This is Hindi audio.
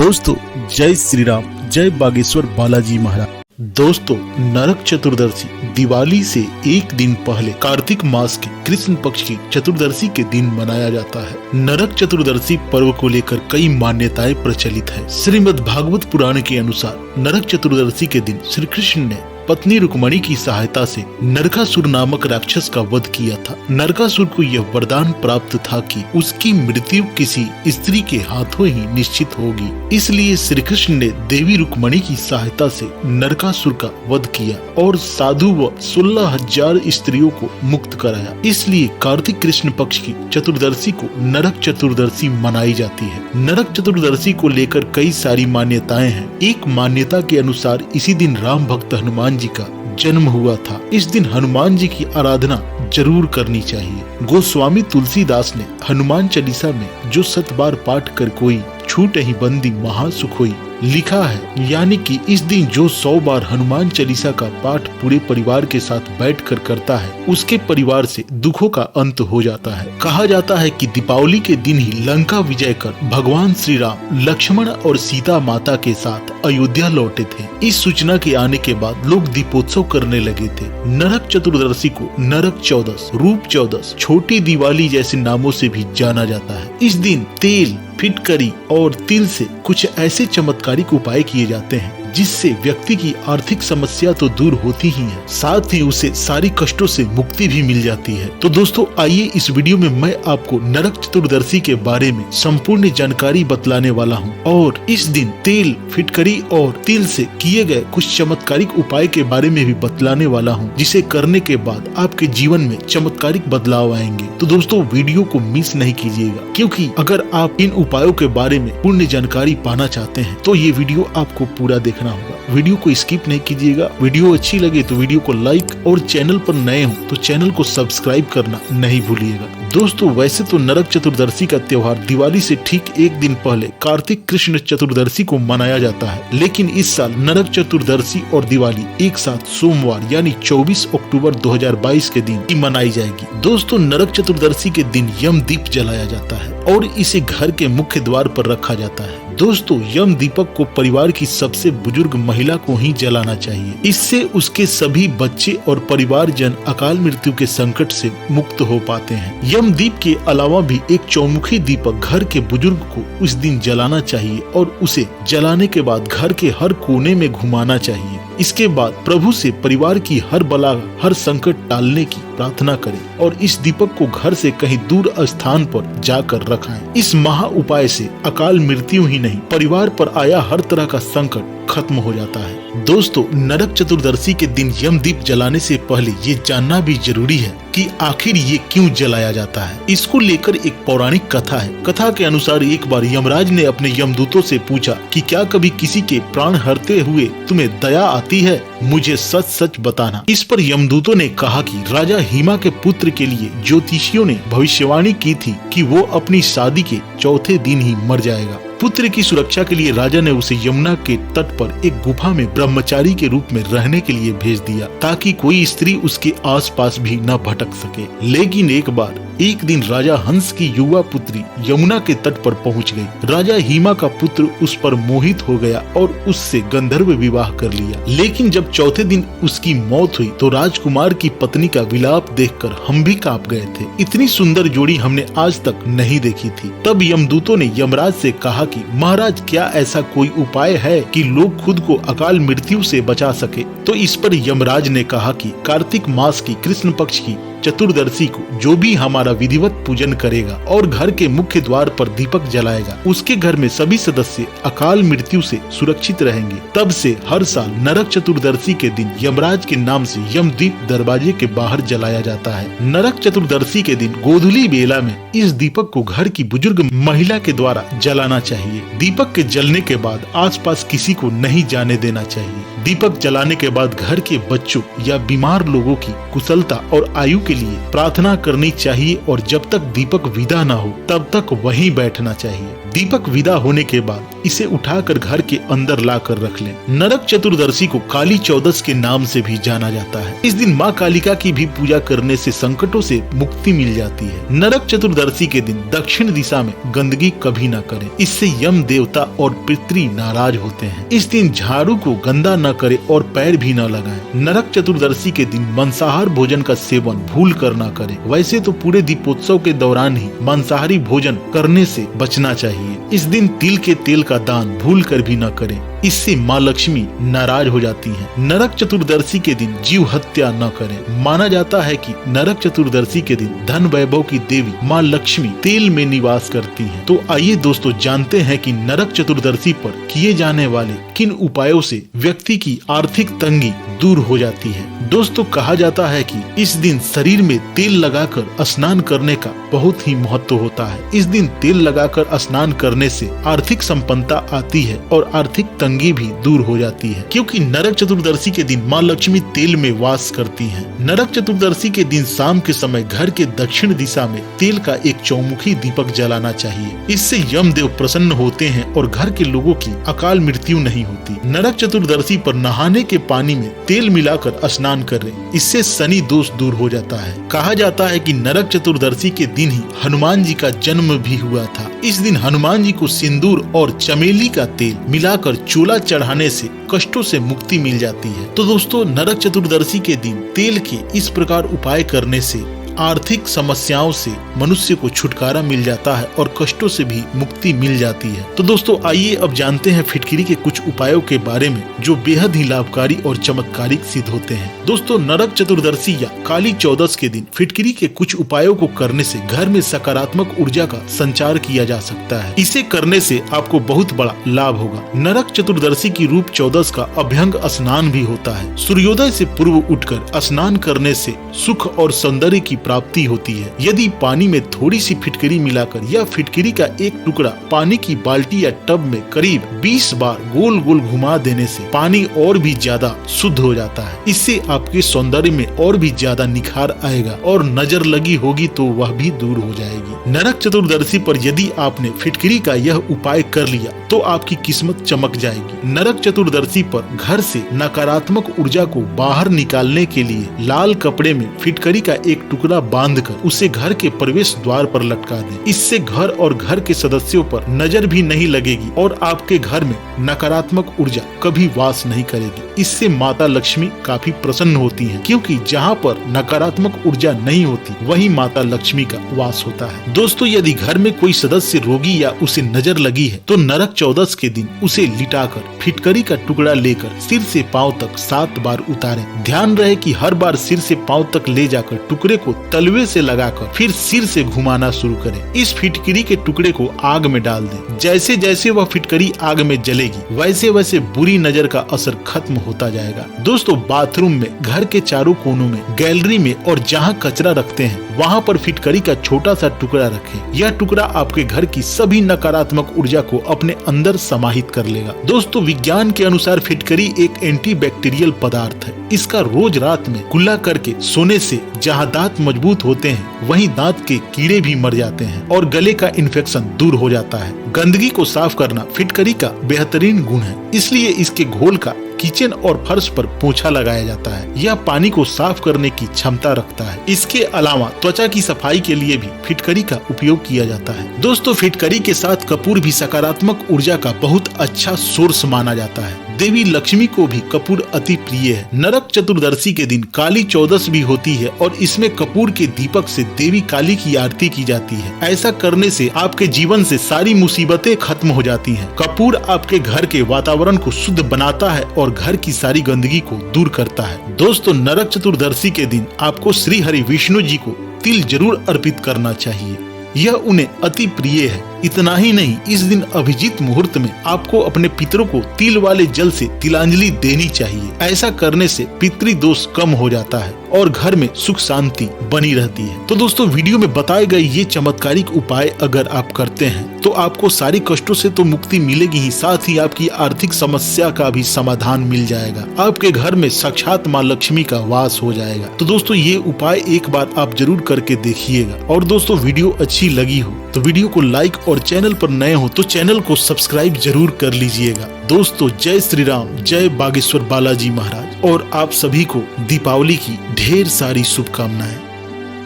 दोस्तों जय श्री राम, जय बागेश्वर बालाजी महाराज। दोस्तों नरक चतुर्दशी दिवाली से एक दिन पहले कार्तिक मास के कृष्ण पक्ष की चतुर्दशी के दिन मनाया जाता है। नरक चतुर्दशी पर्व को लेकर कई मान्यताएं प्रचलित है। श्रीमद् भागवत पुराण के अनुसार नरक चतुर्दशी के दिन श्री कृष्ण ने पत्नी रुक्मणी की सहायता से नरकासुर नामक राक्षस का वध किया था। नरकासुर को यह वरदान प्राप्त था कि उसकी मृत्यु किसी स्त्री के हाथों ही निश्चित होगी। इसलिए श्री कृष्ण ने देवी रुक्मणी की सहायता से नरकासुर का वध किया और साधु व 16,000 स्त्रियों को मुक्त कराया। इसलिए कार्तिक कृष्ण पक्ष की चतुर्दशी को नरक चतुर्दशी मनाई जाती है। नरक चतुर्दशी को लेकर कई सारी मान्यताएं हैं। एक मान्यता के अनुसार इसी दिन राम भक्त हनुमान जी का जन्म हुआ था। इस दिन हनुमान जी की आराधना जरूर करनी चाहिए। गोस्वामी तुलसीदास ने हनुमान चालीसा में जो 7 बार पाठ कर कोई छूट ही बंदी महासुख होई लिखा है, यानी कि इस दिन जो 100 बार हनुमान चालीसा का पाठ पूरे परिवार के साथ बैठकर करता है उसके परिवार से दुखों का अंत हो जाता है। कहा जाता है कि दीपावली के दिन ही लंका विजय कर भगवान श्री राम लक्ष्मण और सीता माता के साथ अयोध्या लौटे थे। इस सूचना के आने के बाद लोग दीपोत्सव करने लगे थे। नरक चतुर्दशी को नरक चौदस, रूप चौदस, छोटी दिवाली जैसे नामों से भी जाना जाता है। इस दिन तेल, फिटकरी और तिल से कुछ ऐसे चमत्कारिक उपाय किए जाते हैं जिससे व्यक्ति की आर्थिक समस्या तो दूर होती ही है, साथ ही उसे सारी कष्टों से मुक्ति भी मिल जाती है। तो दोस्तों आइए इस वीडियो में मैं आपको नरक चतुर्दशी के बारे में संपूर्ण जानकारी बतलाने वाला हूं और इस दिन तेल, फिटकरी और तिल से किए गए कुछ चमत्कारिक उपाय के बारे में भी बतलाने वाला हूं, जिसे करने के बाद आपके जीवन में चमत्कारिक बदलाव आएंगे। तो दोस्तों वीडियो को मिस नहीं कीजिएगा, क्योंकि अगर आप इन उपायों के बारे में पूर्ण जानकारी पाना चाहते हैं तो ये वीडियो आपको पूरा देखना होगा। वीडियो को स्किप नहीं कीजिएगा। वीडियो अच्छी लगे तो वीडियो को लाइक और चैनल पर नए हो तो चैनल को सब्सक्राइब करना नहीं भूलिएगा। दोस्तों वैसे तो नरक चतुर्दशी का त्योहार दिवाली से ठीक एक दिन पहले कार्तिक कृष्ण चतुर्दशी को मनाया जाता है, लेकिन इस साल नरक चतुर्दशी और दिवाली एक साथ सोमवार यानी 24 अक्टूबर 2022 के दिन ही मनाई जाएगी। दोस्तों नरक चतुर्दशी के दिन यम दीप जलाया जाता है और इसे घर के मुख्य द्वार पर रखा जाता है। दोस्तों यम दीपक को परिवार की सबसे बुजुर्ग महिला को ही जलाना चाहिए। इससे उसके सभी बच्चे और परिवारजन अकाल मृत्यु के संकट से मुक्त हो पाते हैं। यम दीप के अलावा भी एक चौमुखी दीपक घर के बुजुर्ग को उस दिन जलाना चाहिए और उसे जलाने के बाद घर के हर कोने में घुमाना चाहिए। इसके बाद प्रभु से परिवार की हर बला, हर संकट टालने की प्रार्थना करें और इस दीपक को घर से कहीं दूर स्थान पर जाकर रखाएं। इस महा उपाय से अकाल मृत्यु ही नहीं, परिवार पर आया हर तरह का संकट खत्म हो जाता है। दोस्तों नरक चतुर्दशी के दिन यम दीप जलाने से पहले ये जानना भी जरूरी है कि आखिर ये क्यों जलाया जाता है। इसको लेकर एक पौराणिक कथा है। कथा के अनुसार एक बार यमराज ने अपने यमदूतों से पूछा कि क्या कभी किसी के प्राण हरते हुए तुम्हें दया आती है, मुझे सच सच बताना। इस पर यमदूतों ने कहा कि राजा हिमा के पुत्र के लिए ज्योतिषियों ने भविष्यवाणी की थी कि वो अपनी शादी के चौथे दिन ही मर जाएगा। पुत्र की सुरक्षा के लिए राजा ने उसे यमुना के तट पर एक गुफा में ब्रह्मचारी के रूप में रहने के लिए भेज दिया, ताकि कोई स्त्री उसके आसपास भी न भटक सके। लेकिन एक दिन राजा हंस की युवा पुत्री यमुना के तट पर पहुंच गई। राजा हिमा का पुत्र उस पर मोहित हो गया और उससे गंधर्व विवाह कर लिया। लेकिन जब चौथे दिन उसकी मौत हुई तो राजकुमार की पत्नी का विलाप देखकर हम भी कांप गए थे। इतनी सुंदर जोड़ी हमने आज तक नहीं देखी थी। तब यमदूतों ने यमराज से कहा कि महाराज क्या ऐसा कोई उपाय है कि लोग खुद को अकाल मृत्यु से बचा सके। तो इस पर यमराज ने कहा कि कार्तिक मास की कृष्ण पक्ष की चतुर्दशी को जो भी हमारा विधिवत पूजन करेगा और घर के मुख्य द्वार पर दीपक जलाएगा, उसके घर में सभी सदस्य अकाल मृत्यु से सुरक्षित रहेंगे। तब से हर साल नरक चतुर्दशी के दिन यमराज के नाम से यम दीप दरवाजे के बाहर जलाया जाता है। नरक चतुर्दशी के दिन गोधूली बेला में इस दीपक को घर की बुजुर्ग महिला के द्वारा जलाना चाहिए। दीपक के जलने के बाद आसपास किसी को नहीं जाने देना चाहिए। दीपक जलाने के बाद घर के बच्चों या बीमार लोगों की कुशलता और आयु के लिए प्रार्थना करनी चाहिए और जब तक दीपक विदा न हो तब तक वहीं बैठना चाहिए। दीपक विदा होने के बाद इसे उठाकर घर के अंदर लाकर रख लें। नरक चतुर्दशी को काली चौदस के नाम से भी जाना जाता है। इस दिन माँ कालिका की भी पूजा करने से संकटों से मुक्ति मिल जाती है। नरक चतुर्दशी के दिन दक्षिण दिशा में गंदगी कभी न करें, इससे यम देवता और पितृ नाराज होते हैं। इस दिन झाड़ू को गंदा न करें और पैर भी न लगाएं। नरक चतुर्दशी के दिन मांसाहार भोजन का सेवन भूल कर न करें। वैसे तो पूरे दीपोत्सव के दौरान ही मांसाहारी भोजन करने से बचना चाहिए। इस दिन तिल के तेल का दान भूल कर भी न करें, इससे माँ लक्ष्मी नाराज हो जाती हैं। नरक चतुर्दशी के दिन जीव हत्या न करें। माना जाता है कि नरक चतुर्दशी के दिन धन वैभव की देवी माँ लक्ष्मी तेल में निवास करती हैं। तो आइए दोस्तों जानते हैं कि नरक चतुर्दशी पर किए जाने वाले किन उपायों से व्यक्ति की आर्थिक तंगी दूर हो जाती है। दोस्तों कहा जाता है कि इस दिन शरीर में तेल लगाकर स्नान करने का बहुत ही महत्व होता है। इस दिन तेल लगाकर स्नान करने से आर्थिक संपन्नता आती है और आर्थिक तंगी भी दूर हो जाती है, क्योंकि नरक चतुर्दशी के दिन माँ लक्ष्मी तेल में वास करती हैं। नरक चतुर्दशी के दिन शाम के समय घर के दक्षिण दिशा में तेल का एक चौमुखी दीपक जलाना चाहिए। इससे यमदेव प्रसन्न होते हैं और घर के लोगों की अकाल मृत्यु नहीं होती। नरक चतुर्दशी पर नहाने के पानी में तेल मिलाकर स्नान करें, इससे शनि दोष दूर हो जाता है। कहा जाता है कि नरक चतुर्दशी के दिन ही हनुमान जी का जन्म भी हुआ था। इस दिन हनुमान जी को सिंदूर और चमेली का तेल मिलाकर चूल्हा चढ़ाने से कष्टों से मुक्ति मिल जाती है। तो दोस्तों नरक चतुर्दशी के दिन तेल के इस प्रकार उपाय करने से आर्थिक समस्याओं से मनुष्य को छुटकारा मिल जाता है और कष्टों से भी मुक्ति मिल जाती है। तो दोस्तों आइए अब जानते हैं फिटकिरी के कुछ उपायों के बारे में जो बेहद ही लाभकारी और चमत्कारिक सिद्ध होते हैं। दोस्तों नरक चतुर्दशी या काली चौदस के दिन फिटकिरी के कुछ उपायों को करने से घर में सकारात्मक ऊर्जा का संचार किया जा सकता है। इसे करने से आपको बहुत बड़ा लाभ होगा। नरक चतुर्दशी की रूप चौदस का अभ्यंग स्नान भी होता है। सूर्योदय से पूर्व उठकर स्नान करने से सुख और सौंदर्य की प्राप्ति होती है। यदि पानी में थोड़ी सी फिटकरी मिलाकर या फिटकरी का एक टुकड़ा पानी की बाल्टी या टब में करीब 20 बार गोल गोल घुमा देने से पानी और भी ज्यादा शुद्ध हो जाता है। इससे आपके सौंदर्य में और भी ज्यादा निखार आएगा और नजर लगी होगी तो वह भी दूर हो जाएगी। नरक चतुर्दशी पर यदि आपने फिटकरी का यह उपाय कर लिया तो आपकी किस्मत चमक जाएगी। नरक चतुर्दशी पर घर से नकारात्मक ऊर्जा को बाहर निकालने के लिए लाल कपड़े में फिटकरी का एक टुकड़ा बांधकर उसे घर के प्रवेश द्वार पर लटका दें। इससे घर और घर के सदस्यों पर नजर भी नहीं लगेगी और आपके घर में नकारात्मक ऊर्जा कभी वास नहीं करेगी। इससे माता लक्ष्मी काफी प्रसन्न होती हैं, क्योंकि जहाँ पर नकारात्मक ऊर्जा नहीं होती वही माता लक्ष्मी का वास होता है। दोस्तों यदि घर में कोई सदस्य रोगी या उसे नजर लगी है तो नरक चौदस के दिन उसे लिटाकर फिटकरी का टुकड़ा लेकर सिर से पांव तक 7 बार उतारें। ध्यान रहे कि हर बार सिर से पांव तक ले जाकर टुकड़े को तलवे से लगाकर फिर सिर से घुमाना शुरू करें। इस फिटकरी के टुकड़े को आग में डाल दें। जैसे जैसे वह फिटकरी आग में जलेगी वैसे वैसे बुरी नजर का असर खत्म होता जाएगा। दोस्तों बाथरूम में, घर के चारों कोनों में, गैलरी में और जहाँ कचरा रखते हैं वहाँ पर फिटकरी का छोटा सा टुकड़ा रखें। यह टुकड़ा आपके घर की सभी नकारात्मक ऊर्जा को अपने अंदर समाहित कर लेगा। दोस्तों विज्ञान के अनुसार फिटकरी एक एंटीबैक्टीरियल पदार्थ है। इसका रोज रात में कुल्ला करके सोने से जहाँ दांत मजबूत होते हैं वहीं दांत के कीड़े भी मर जाते हैं और गले का इन्फेक्शन दूर हो जाता है। गंदगी को साफ करना फिटकरी का बेहतरीन गुण है, इसलिए इसके घोल का किचन और फर्श पर पोछा लगाया जाता है। यह पानी को साफ करने की क्षमता रखता है। इसके अलावा त्वचा की सफाई के लिए भी फिटकरी का उपयोग किया जाता है। दोस्तों फिटकरी के साथ कपूर भी सकारात्मक ऊर्जा का बहुत अच्छा सोर्स माना जाता है। देवी लक्ष्मी को भी कपूर अति प्रिय है। नरक चतुर्दशी के दिन काली चौदस भी होती है और इसमें कपूर के दीपक से देवी काली की आरती की जाती है। ऐसा करने से आपके जीवन से सारी मुसीबतें खत्म हो जाती हैं। कपूर आपके घर के वातावरण को शुद्ध बनाता है और घर की सारी गंदगी को दूर करता है। दोस्तों नरक चतुर्दशी के दिन आपको श्री हरि विष्णु जी को तिल जरूर अर्पित करना चाहिए। यह उन्हें अति प्रिय है। इतना ही नहीं, इस दिन अभिजीत मुहूर्त में आपको अपने पितरों को तिल वाले जल से तिलांजलि देनी चाहिए। ऐसा करने से पितृ दोष कम हो जाता है और घर में सुख शांति बनी रहती है। तो दोस्तों वीडियो में बताए गए ये चमत्कारिक उपाय अगर आप करते हैं तो आपको सारी कष्टों से तो मुक्ति मिलेगी ही, साथ ही आपकी आर्थिक समस्या का भी समाधान मिल जाएगा। आपके घर में साक्षात माँ लक्ष्मी का वास हो जाएगा। तो दोस्तों ये उपाय एक बार आप जरूर करके देखिएगा। और दोस्तों वीडियो अच्छी लगी हो तो वीडियो को लाइक और चैनल पर नए हो तो चैनल को सब्सक्राइब जरूर कर लीजिएगा। दोस्तों जय श्री राम, जय बागेश्वर बालाजी महाराज, और आप सभी को दीपावली की ढेर सारी शुभकामनाएं।